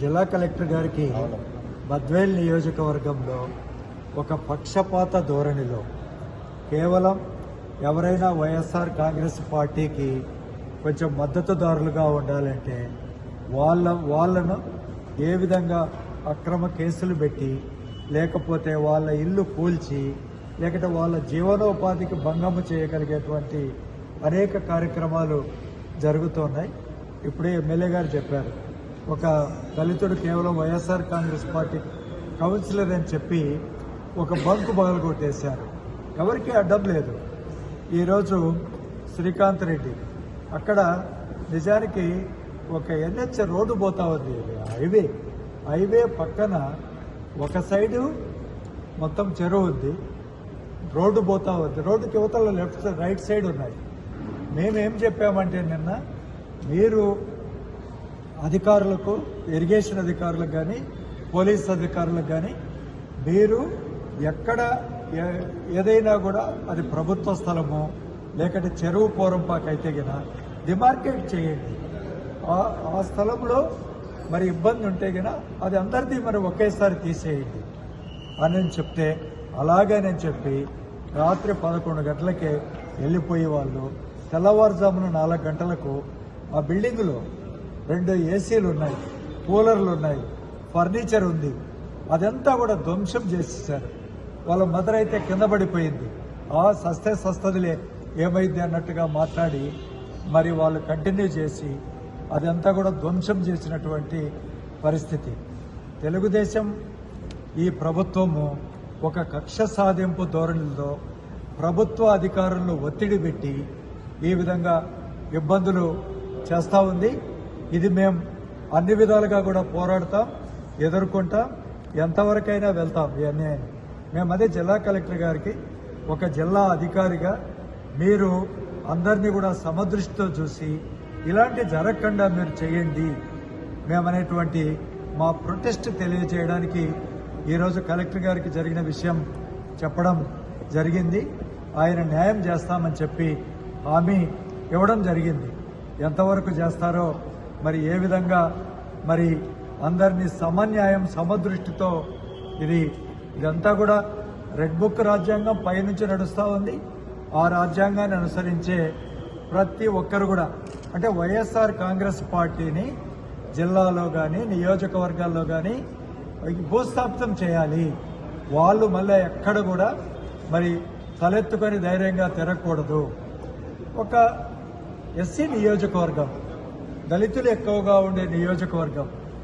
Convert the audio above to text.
జిల్లా కలెక్టర్ గారికి బద్వేల్ నియోజకవర్గంలో ఒక పక్షపాత ధోరణిలో కేవలం ఎవరైనా వైఎస్ఆర్ కాంగ్రెస్ పార్టీకి కొంచెం మద్దతుదారులుగా ఉండాలంటే వాళ్ళను ఏ విధంగా అక్రమ కేసులు పెట్టి లేకపోతే వాళ్ళ ఇల్లు కూల్చి లేకపోతే వాళ్ళ జీవనోపాధికి భంగము చేయగలిగేటువంటి అనేక కార్యక్రమాలు జరుగుతున్నాయి. ఇప్పుడే ఎమ్మెల్యే గారు చెప్పారు, ఒక దళితుడు కేవలం వైఎస్ఆర్ కాంగ్రెస్ పార్టీ కౌన్సిలర్ అని చెప్పి ఒక బంకు పగలగొట్టేశారు. ఎవరికీ అడ్డం లేదు. ఈరోజు శ్రీకాంత్ రెడ్డి అక్కడ నిజానికి ఒక ఎన్హెచ్ రోడ్డు పోతా ఉంది, హైవే పక్కన ఒక సైడు మొత్తం చెరువు ఉంది, రోడ్డు పోతా ఉంది, రోడ్డుకి యువతల లెఫ్ట్ సైడ్ రైట్ సైడ్ ఉన్నాయి. మేమేం చెప్పామంటే నిన్న మీరు అధికారులకు, ఇరిగేషన్ అధికారులకు కానీ పోలీస్ అధికారులకు కానీ మీరు ఎక్కడ ఏదైనా కూడా అది ప్రభుత్వ స్థలము లేకపోతే చెరువు పోరంపాకు అయితే గిన డిమార్కేట్ చేయండి. ఆ స్థలంలో మరి ఇబ్బంది ఉంటే గిన అది అందరిది మరి ఒకేసారి తీసేయండి అని చెప్తే అలాగేనని చెప్పి రాత్రి 11 గంటలకే వెళ్ళిపోయే వాళ్ళు తెల్లవారుజామున 4 గంటలకు ఆ బిల్డింగ్లో 2 ఏసీలు ఉన్నాయి, కూలర్లు ఉన్నాయి, ఫర్నిచర్ ఉంది, అదంతా కూడా ధ్వంసం చేసేసారు. వాళ్ళ మదర్ అయితే కింద పడిపోయింది. సస్తదిలే ఏమైంది అన్నట్టుగా మాట్లాడి మరి వాళ్ళు కంటిన్యూ చేసి అదంతా కూడా ధ్వంసం చేసినటువంటి పరిస్థితి. తెలుగుదేశం ఈ ప్రభుత్వము ఒక కక్ష సాధింపు ధోరణిలో ప్రభుత్వ అధికారులను ఒత్తిడి పెట్టి ఈ విధంగా ఇబ్బందులు చేస్తూ ఉంది. ఇది మేము అన్ని విధాలుగా కూడా పోరాడతాం, ఎదుర్కొంటాం, ఎంతవరకైనా వెళ్తాం. ఇవన్నీ మేము అదే జిల్లా కలెక్టర్ గారికి ఒక జిల్లా అధికారిగా మీరు అందరినీ కూడా సమదృష్టితో చూసి ఇలాంటి జరగకుండా మీరు చేయండి మేమనేటువంటి మా ప్రొటెస్ట్ తెలియజేయడానికి ఈరోజు కలెక్టర్ గారికి జరిగిన విషయం చెప్పడం జరిగింది. ఆయన న్యాయం చేస్తామని చెప్పి హామీ ఇవ్వడం జరిగింది. ఎంతవరకు చేస్తారో మరి ఏ విధంగా మరి అందరినీ సమన్యాయం సమదృష్టితో ఇదంతా కూడా రెడ్ బుక్ రాజ్యాంగం పైనుంచి నడుస్తూ ఉంది. ఆ రాజ్యాంగాన్ని అనుసరించే ప్రతి ఒక్కరు కూడా అంటే వైఎస్ఆర్ కాంగ్రెస్ పార్టీని జిల్లాలో కానీ నియోజకవర్గాల్లో కానీ భూస్థాపితం చేయాలి. వాళ్ళు మళ్ళీ ఎక్కడ కూడా మరి తలెత్తుకొని ధైర్యంగా తిరగకూడదు. ఒక ఎస్సీ నియోజకవర్గం, దళితులు ఎక్కువగా ఉండే నియోజకవర్గం,